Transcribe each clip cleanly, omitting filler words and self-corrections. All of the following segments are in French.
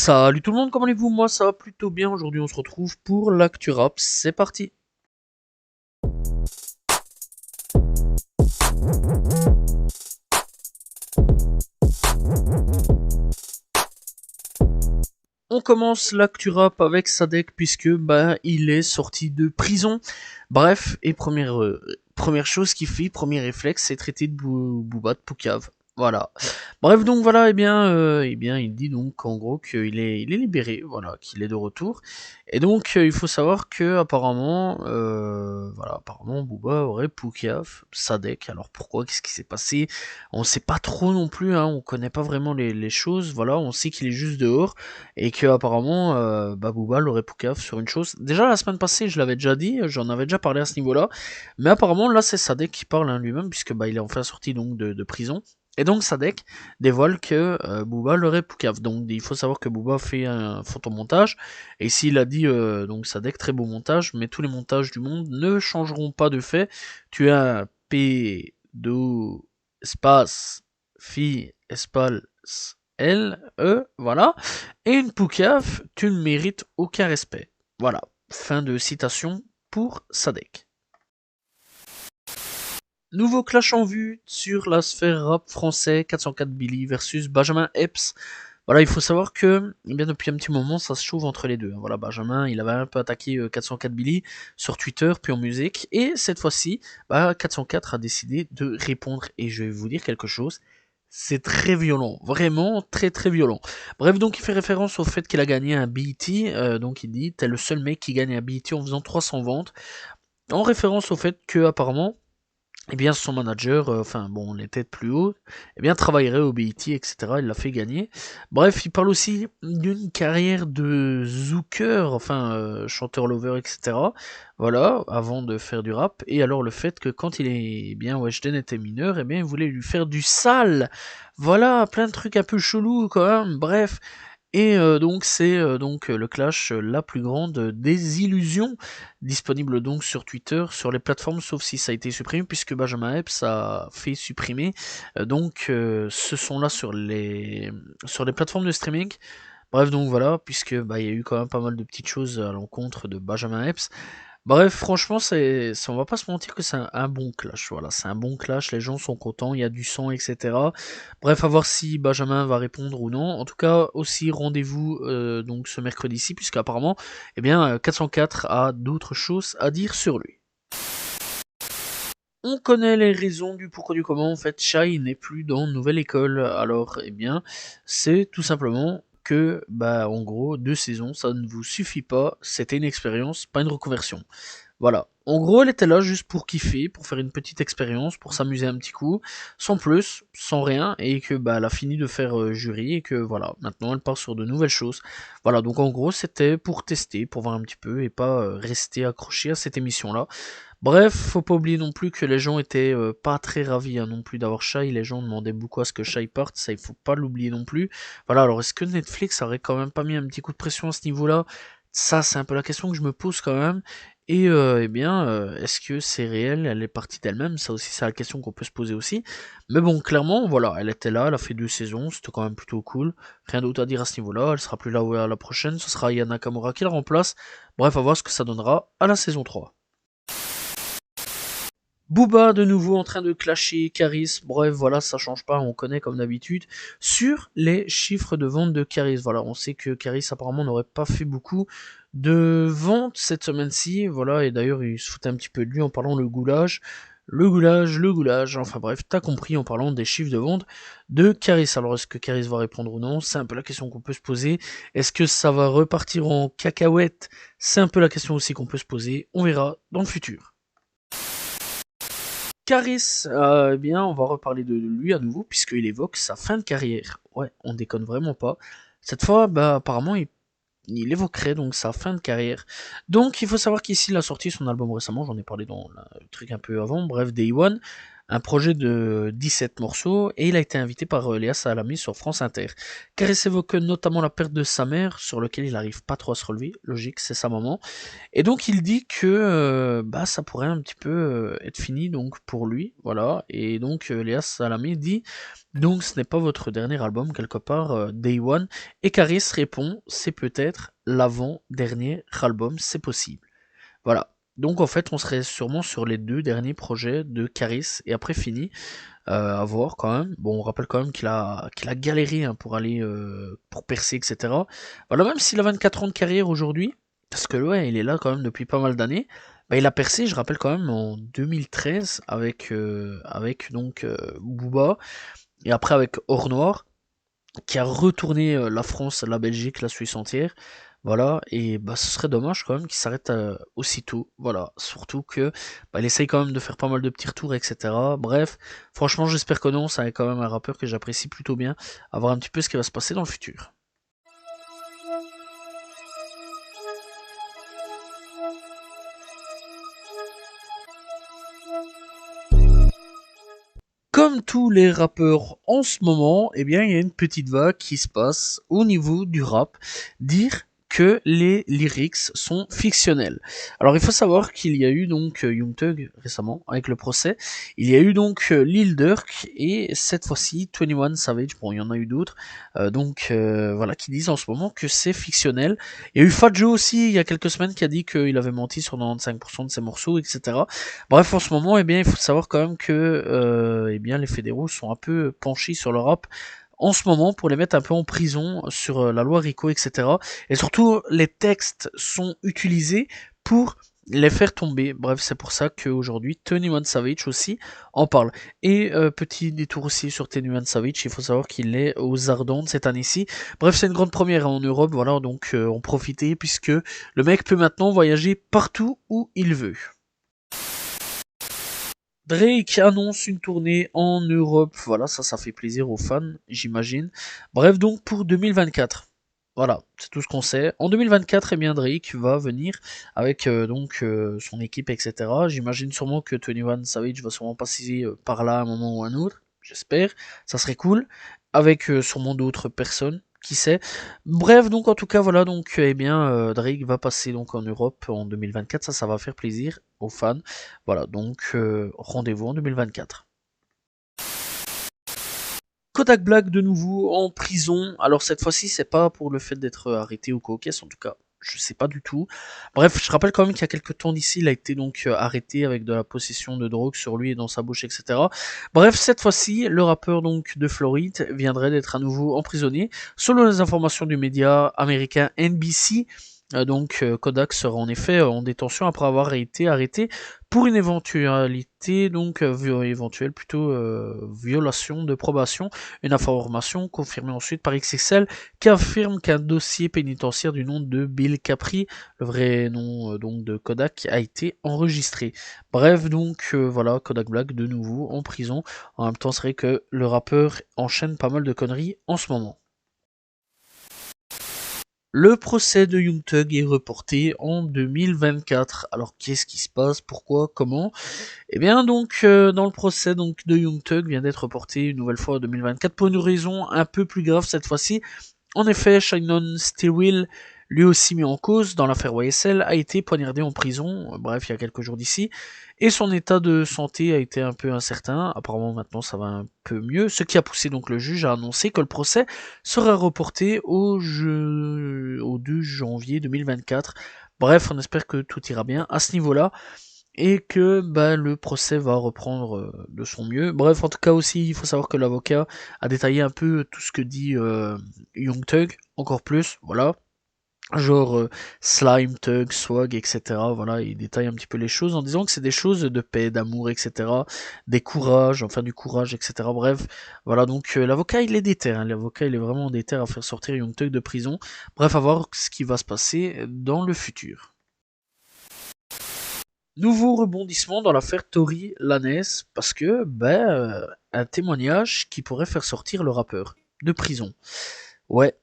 Salut tout le monde, comment allez-vous? Moi ça va plutôt bien, aujourd'hui on se retrouve pour l'actu rap, c'est parti. On commence l'actu rap avec Sadek puisque il est sorti de prison. Bref, et première chose qu'il fait, premier réflexe, c'est traiter de Booba de Poucave. Voilà. Bref, donc voilà, il dit donc qu'en gros qu'il est libéré, voilà, qu'il est de retour. Et donc il faut savoir que apparemment Booba aurait Poucave, Sadek. Alors pourquoi, qu'est-ce qui s'est passé? On sait pas trop non plus, hein, on connaît pas vraiment les choses. Voilà, on sait qu'il est juste dehors et que apparemment Booba l'aurait Poucave sur une chose. Déjà la semaine passée, je l'avais déjà dit, j'en avais déjà parlé à ce niveau-là, mais apparemment là c'est Sadek qui parle, hein, lui-même puisque il est enfin sorti donc de prison. Et donc Sadek dévoile que Booba l'aurait Poucave. Donc il faut savoir que Booba fait un photomontage et s'il a dit donc Sadek très beau montage, mais tous les montages du monde ne changeront pas de fait. Tu as un P do espace phi espace L E, voilà, et une poucave, tu ne mérites aucun respect. Voilà. Fin de citation pour Sadek. Nouveau clash en vue sur la sphère rap français, 404 Billy versus Benjamin Epps. Voilà, il faut savoir que depuis un petit moment, ça se chauffe entre les deux. Voilà, Benjamin, il avait un peu attaqué 404 Billy sur Twitter, puis en musique, et cette fois-ci, 404 a décidé de répondre, et je vais vous dire quelque chose, c'est très violent, vraiment très très violent. Bref, donc il fait référence au fait qu'il a gagné un BET, donc il dit, t'es le seul mec qui gagne un BET en faisant 300 ventes, en référence au fait que apparemment son manager, les têtes plus haut, travaillerait au BET, etc. Il l'a fait gagner. Bref, il parle aussi d'une carrière de zooker, chanteur lover, etc. Voilà, avant de faire du rap. Et alors le fait que quand Weshden était mineur, il voulait lui faire du sale. Voilà, plein de trucs un peu chelous quand même. Bref, et donc c'est le clash la plus grande des illusions, disponible donc sur Twitter, sur les plateformes, sauf si ça a été supprimé, puisque Benjamin Epps a fait supprimer ce son là sur les plateformes de streaming. Bref, donc voilà, puisque il y a eu quand même pas mal de petites choses à l'encontre de Benjamin Epps. Bref, franchement, on va pas se mentir que c'est un bon clash. Voilà, c'est un bon clash. Les gens sont contents, il y a du sang, etc. Bref, à voir si Benjamin va répondre ou non. En tout cas, aussi rendez-vous donc ce mercredi-ci, puisque apparemment, 404 a d'autres choses à dire sur lui. On connaît les raisons du pourquoi du comment. En fait, Shai n'est plus dans Nouvelle École. Alors, c'est tout simplement que, en gros, 2 saisons, ça ne vous suffit pas. C'était une expérience, pas une reconversion. Voilà. En gros, elle était là juste pour kiffer, pour faire une petite expérience, pour s'amuser un petit coup, sans plus, sans rien, et que elle a fini de faire jury, et que voilà, maintenant elle part sur de nouvelles choses. Voilà, donc en gros, c'était pour tester, pour voir un petit peu, et pas rester accroché à cette émission-là. Bref, faut pas oublier non plus que les gens étaient pas très ravis non plus d'avoir Shai, les gens demandaient beaucoup à ce que Shai parte, ça il faut pas l'oublier non plus. Voilà, alors est-ce que Netflix aurait quand même pas mis un petit coup de pression à ce niveau-là? Ça, c'est un peu la question que je me pose quand même. Et est-ce que c'est réel? Elle est partie d'elle-même? Ça aussi, c'est la question qu'on peut se poser aussi. Mais bon, clairement, voilà, elle était là, elle a fait 2 saisons, c'était quand même plutôt cool. Rien d'autre à dire à ce niveau-là, elle sera plus là à la prochaine, ce sera Yana Nakamura qui la remplace. Bref, à voir ce que ça donnera à la saison 3. Booba de nouveau en train de clasher Caris, bref voilà ça change pas, on connaît comme d'habitude sur les chiffres de vente de Caris. Voilà, on sait que Caris apparemment n'aurait pas fait beaucoup de ventes cette semaine-ci, voilà, et d'ailleurs il se foutait un petit peu de lui en parlant le goulage, enfin bref, t'as compris en parlant des chiffres de vente de Caris. Alors est-ce que Caris va répondre ou non? C'est un peu la question qu'on peut se poser. Est-ce que ça va repartir en cacahuète? C'est un peu la question aussi qu'on peut se poser, on verra dans le futur. Caris, on va reparler de lui à nouveau, puisqu'il évoque sa fin de carrière. Ouais, on déconne vraiment pas. Cette fois, apparemment, il évoquerait donc sa fin de carrière. Donc, il faut savoir qu'ici, il a sorti son album récemment, j'en ai parlé dans le truc un peu avant, bref, Day One. un projet de 17 morceaux et il a été invité par Léa Salamé sur France Inter. Caris évoque notamment la perte de sa mère, sur lequel il n'arrive pas trop à se relever, logique, c'est sa maman. Et donc il dit que bah ça pourrait un petit peu être fini donc pour lui, voilà. Et donc Léa Salamé dit donc ce n'est pas votre dernier album quelque part, Day One. Et Caris répond c'est peut-être l'avant-dernier album, c'est possible. Voilà. Donc en fait on serait sûrement sur les 2 derniers projets de Caris et après fini. À voir quand même. Bon, on rappelle quand même qu'il a galéré hein, pour aller pour percer, etc. Voilà, même s'il a 24 ans de carrière aujourd'hui, parce que ouais, il est là quand même depuis pas mal d'années. Bah, il a percé, je rappelle quand même en 2013 avec donc Booba et après avec Or Noir qui a retourné la France, la Belgique, la Suisse entière. Voilà, et bah ce serait dommage quand même qu'il s'arrête aussitôt. Voilà, surtout que bah, il essaye quand même de faire pas mal de petits retours, etc. Bref, franchement, j'espère que non, ça est quand même un rappeur que j'apprécie plutôt bien, à voir un petit peu ce qui va se passer dans le futur. Comme tous les rappeurs en ce moment, eh bien, il y a une petite vague qui se passe au niveau du rap. Dire que les lyrics sont fictionnels. Alors il faut savoir qu'il y a eu donc Young Thug récemment avec le procès. Il y a eu donc Lil Durk et cette fois-ci 21 Savage. Bon, il y en a eu d'autres. Voilà, qui disent en ce moment que c'est fictionnel. Il y a eu Fat Joe aussi il y a quelques semaines qui a dit qu'il avait menti sur 95% de ses morceaux, etc. Bref, en ce moment, eh bien, il faut savoir quand même que eh bien, les fédéraux sont un peu penchés sur le rap en ce moment pour les mettre un peu en prison sur la loi RICO, etc. Et surtout, les textes sont utilisés pour les faire tomber. Bref, c'est pour ça qu'aujourd'hui, 21 Savage aussi en parle. Et petit détour aussi sur 21 Savage, il faut savoir qu'il est aux Ardentes cette année-ci. Bref, c'est une grande première en Europe, voilà, donc en profiter puisque le mec peut maintenant voyager partout où il veut. Drake annonce une tournée en Europe. Voilà, ça fait plaisir aux fans, j'imagine. Bref, donc pour 2024. Voilà, c'est tout ce qu'on sait. En 2024, eh bien Drake va venir avec son équipe, etc. J'imagine sûrement que 21 Savage va sûrement passer par là à un moment ou un autre. J'espère. Ça serait cool. Avec sûrement d'autres personnes. Qui sait. Bref, donc en tout cas, voilà, donc Drake va passer donc en Europe en 2024. Ça va faire plaisir aux fans. Voilà, donc rendez-vous en 2024. Kodak Black de nouveau en prison. Alors cette fois-ci, c'est pas pour le fait d'être arrêté ou cocasse, en tout cas, je sais pas du tout. Bref, je rappelle quand même qu'il y a quelques temps d'ici, il a été donc arrêté avec de la possession de drogue sur lui et dans sa bouche, etc. Bref, cette fois-ci, le rappeur donc de Floride viendrait d'être à nouveau emprisonné. Selon les informations du média américain NBC, Kodak sera en effet en détention après avoir été arrêté pour une éventualité éventuelle plutôt violation de probation, une information confirmée ensuite par XXL qui affirme qu'un dossier pénitentiaire du nom de Bill Capri, le vrai nom donc de Kodak, a été enregistré. Bref, voilà, Kodak Black de nouveau en prison. En même temps, c'est vrai que le rappeur enchaîne pas mal de conneries en ce moment. Le procès de Young Thug est reporté en 2024. Alors qu'est-ce qui se passe? Pourquoi? Comment? Eh bien dans le procès de Young Thug vient d'être reporté une nouvelle fois en 2024 pour une raison un peu plus grave cette fois-ci. En effet, Shannon Stillwell, lui aussi mis en cause dans l'affaire YSL, a été poignardé en prison, bref, il y a quelques jours d'ici, et son état de santé a été un peu incertain. Apparemment maintenant ça va un peu mieux, ce qui a poussé donc le juge à annoncer que le procès sera reporté au 2 janvier 2024. Bref, on espère que tout ira bien à ce niveau-là et que le procès va reprendre de son mieux. Bref, en tout cas aussi, il faut savoir que l'avocat a détaillé un peu tout ce que dit Young Thug, encore plus, voilà. Genre Slime, Thug, Swag, etc. Voilà, il détaille un petit peu les choses en disant que c'est des choses de paix, d'amour, etc. Des courages, enfin du courage, etc. Bref, voilà, donc l'avocat il est déter, hein. L'avocat il est vraiment déter à faire sortir Young Thug de prison. Bref, à voir ce qui va se passer dans le futur. Nouveau rebondissement dans l'affaire Tory Lanez, parce que, un témoignage qui pourrait faire sortir le rappeur de prison. Ouais.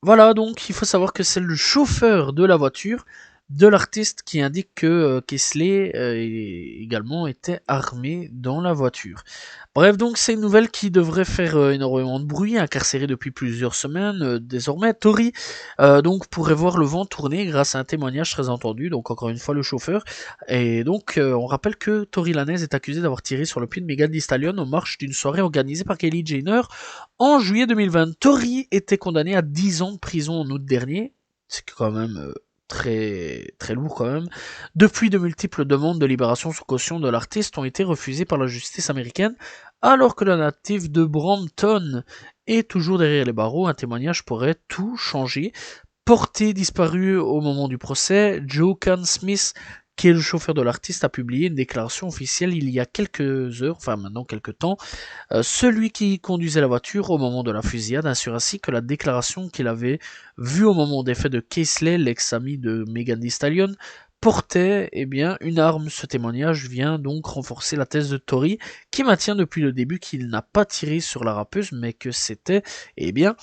Voilà, donc il faut savoir que c'est le chauffeur de la voiture, de l'artiste qui indique que Kesley également était armé dans la voiture. Bref, donc c'est une nouvelle qui devrait faire énormément de bruit, incarcéré depuis plusieurs semaines. Désormais, Tori donc pourrait voir le vent tourner grâce à un témoignage très entendu, donc encore une fois le chauffeur. Et donc on rappelle que Tori Lanez est accusé d'avoir tiré sur le pied de Megan Thee Stallion au marche d'une soirée organisée par Kylie Jenner en juillet 2020. Tori était condamné à 10 ans de prison en août dernier. C'est quand même très très lourd quand même. Depuis, de multiples demandes de libération sous caution de l'artiste ont été refusées par la justice américaine, alors que la native de Brampton est toujours derrière les barreaux. Un témoignage pourrait tout changer. Porté disparu au moment du procès, Joe Can Smith, qui est le chauffeur de l'artiste, a publié une déclaration officielle il y a quelques heures, enfin maintenant quelques temps. Celui qui conduisait la voiture au moment de la fusillade assure ainsi que la déclaration qu'il avait vue au moment des faits de Kesley, l'ex-ami de Megan Thee Stallion, portait bien une arme. Ce témoignage vient donc renforcer la thèse de Tori, qui maintient depuis le début qu'il n'a pas tiré sur la rappeuse, mais que c'était bien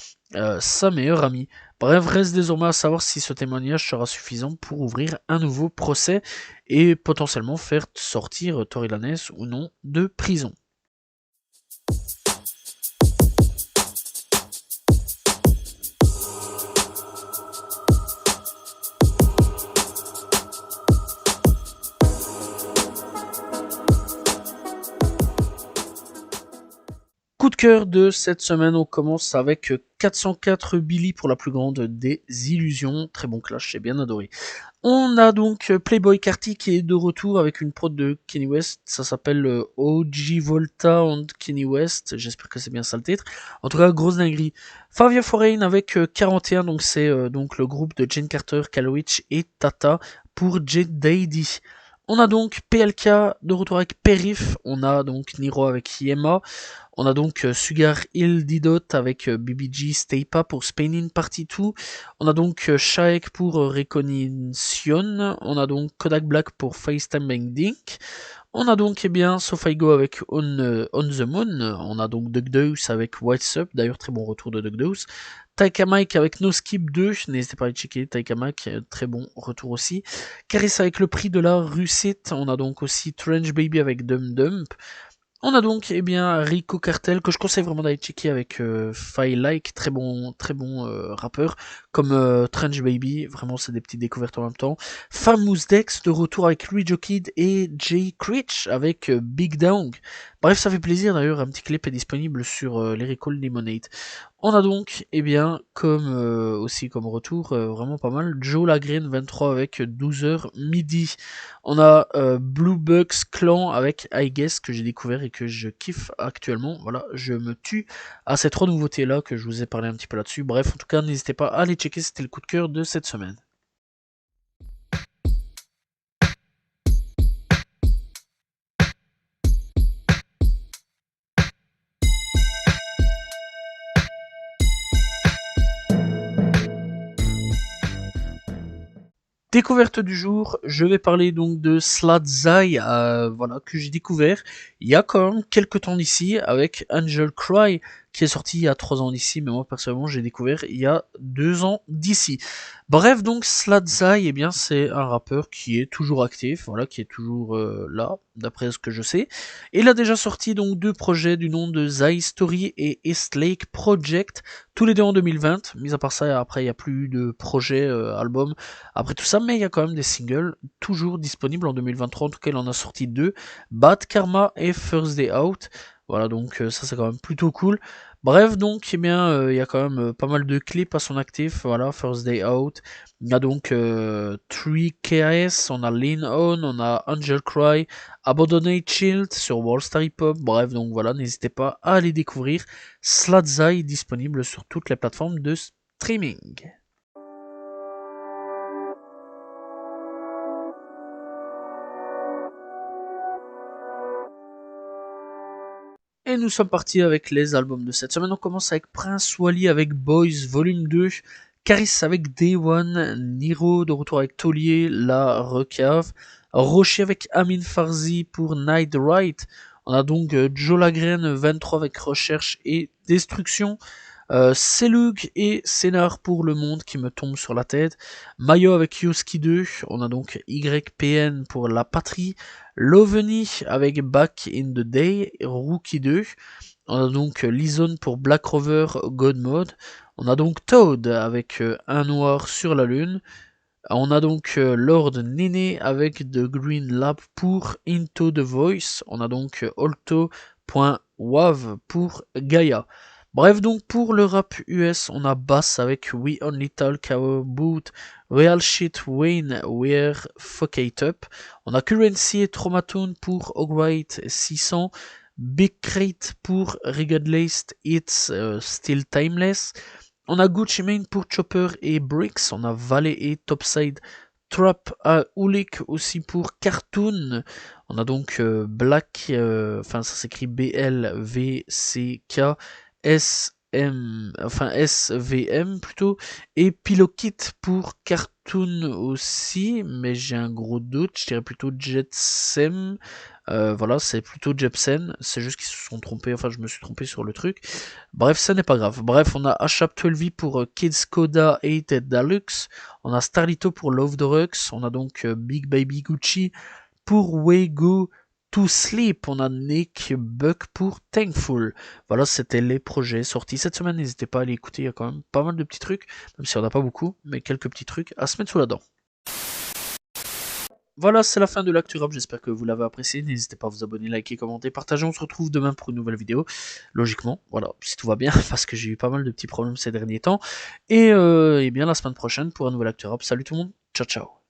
sa meilleure amie. Bref, reste désormais à savoir si ce témoignage sera suffisant pour ouvrir un nouveau procès et potentiellement faire sortir Tori Lanez ou non de prison. Coup de cœur de cette semaine, on commence avec 404 Billy pour la plus grande des illusions. Très bon clash, j'ai bien adoré. On a donc Playboy Carti qui est de retour avec une prod de Kanye West. Ça s'appelle OG Volta and Kanye West. J'espère que c'est bien ça le titre. En tout cas, grosse dinguerie. Fabia Foreign avec 41, donc c'est donc le groupe de Jane Carter, Kalowitch et Tata pour Jet Daddy. On a donc PLK de retour avec Perif. On a donc Niro avec Yema. On a donc Sugar Hill Didot avec BBG Stay Pa pour Spainin Party 2. On a donc Shaek pour Recognition. On a donc Kodak Black pour FaceTime Bang Dink. On a donc Sofaigo avec On the Moon. On a donc Doug Deuce avec What's Up. D'ailleurs, très bon retour de Doug Deuce. Taika Mike avec No Skip 2. N'hésitez pas à aller checker Taika Mike. Très bon retour aussi. Caris avec le prix de la Russette. On a donc aussi Trench Baby avec Dum Dump. On a donc Rico Cartel que je conseille vraiment d'aller checker avec File Like, très bon rappeur, comme Trench Baby, vraiment c'est des petites découvertes en même temps. Famous Dex de retour avec Luigi Kid et Jay Critch avec Big Dong. Bref, ça fait plaisir d'ailleurs, un petit clip est disponible sur Lyrical Lemonade. On a donc, aussi comme retour, vraiment pas mal, Joe Lagreen 23 avec 12h midi. On a Blue Bucks Clan avec I Guess que j'ai découvert et que je kiffe actuellement. Voilà, je me tue à ces 3 nouveautés là que je vous ai parlé un petit peu là-dessus. Bref, en tout cas, n'hésitez pas à aller checker, c'était le coup de cœur de cette semaine. Découverte du jour, je vais parler donc de Sladzai, voilà, que j'ai découvert il y a quand même quelques temps d'ici avec Angel Cry qui est sorti il y a 3 ans d'ici, mais moi personnellement j'ai découvert il y a 2 ans d'ici. Bref, donc Sladzai, c'est un rappeur qui est toujours actif, voilà, qui est toujours là, d'après ce que je sais. Et il a déjà sorti donc 2 projets du nom de Zai Story et East Lake Project, tous les deux en 2020. Mis à part ça, après il n'y a plus de projets, albums, après tout ça, mais il y a quand même des singles toujours disponibles en 2023, en tout cas il en a sorti 2, Bad Karma et First Day Out. Voilà, donc ça c'est quand même plutôt cool. Bref, donc il y a quand même pas mal de clips à son actif. Voilà, First Day Out. Il y a donc 3KS, on a Lean On, on a Angel Cry, Abandoned Child sur Worldstar Hip Hop. Bref, donc voilà, n'hésitez pas à aller découvrir. Sladzai disponible sur toutes les plateformes de streaming. Et nous sommes partis avec les albums de cette semaine. On commence avec Prince Wally avec Boys Volume 2, Caris avec Day One, Niro de retour avec Taulier, La Recave, Rocher avec Amin Farzi pour Night Right. On a donc Joe Lagreen 23 avec Recherche et Destruction. Selug et Sénar pour le monde qui me tombe sur la tête. Mayo avec Yoski 2. On a donc YPN pour la patrie. Loveni avec Back in the Day. Rookie 2. On a donc Lizone pour Black Rover God Mode. On a donc Toad avec un noir sur la lune. On a donc Lord Nene avec The Green Lab pour Into the Voice. On a donc Alto.wav pour Gaia. Bref, donc pour le rap US, on a Bass avec We Only Talk About Real Shit Wayne We're Fuck It Up. On a Currency et Traumatone pour Hogwarts 600. Big Crate pour Regardless It's Still Timeless. On a Gucci Mane pour Chopper et Bricks. On a Valet et Topside Trap à Ulik aussi pour Cartoon. On a donc Black, enfin ça s'écrit BLVCK SVM plutôt, et Pilokit pour Cartoon aussi, mais j'ai un gros doute, je dirais plutôt Jetsem. Voilà, c'est plutôt Jepsen, c'est juste qu'ils se sont trompés, enfin je me suis trompé sur le truc. Bref, ça n'est pas grave. Bref, on a Ashap 12V pour Kids Koda 8 Deluxe. On a Starlito pour Love the Rocks. On a donc Big Baby Gucci pour Way Go to Sleep. On a Nick Buck pour Thankful. Voilà, c'était les projets sortis cette semaine. N'hésitez pas à aller écouter, il y a quand même pas mal de petits trucs, même si on n'a pas beaucoup, mais quelques petits trucs à se mettre sous la dent. Voilà, c'est la fin de l'actu rap, j'espère que vous l'avez apprécié, n'hésitez pas à vous abonner, liker, commenter, partager, on se retrouve demain pour une nouvelle vidéo, logiquement, voilà, si tout va bien, parce que j'ai eu pas mal de petits problèmes ces derniers temps, et bien la semaine prochaine pour un nouvel actu rap, salut tout le monde, ciao ciao.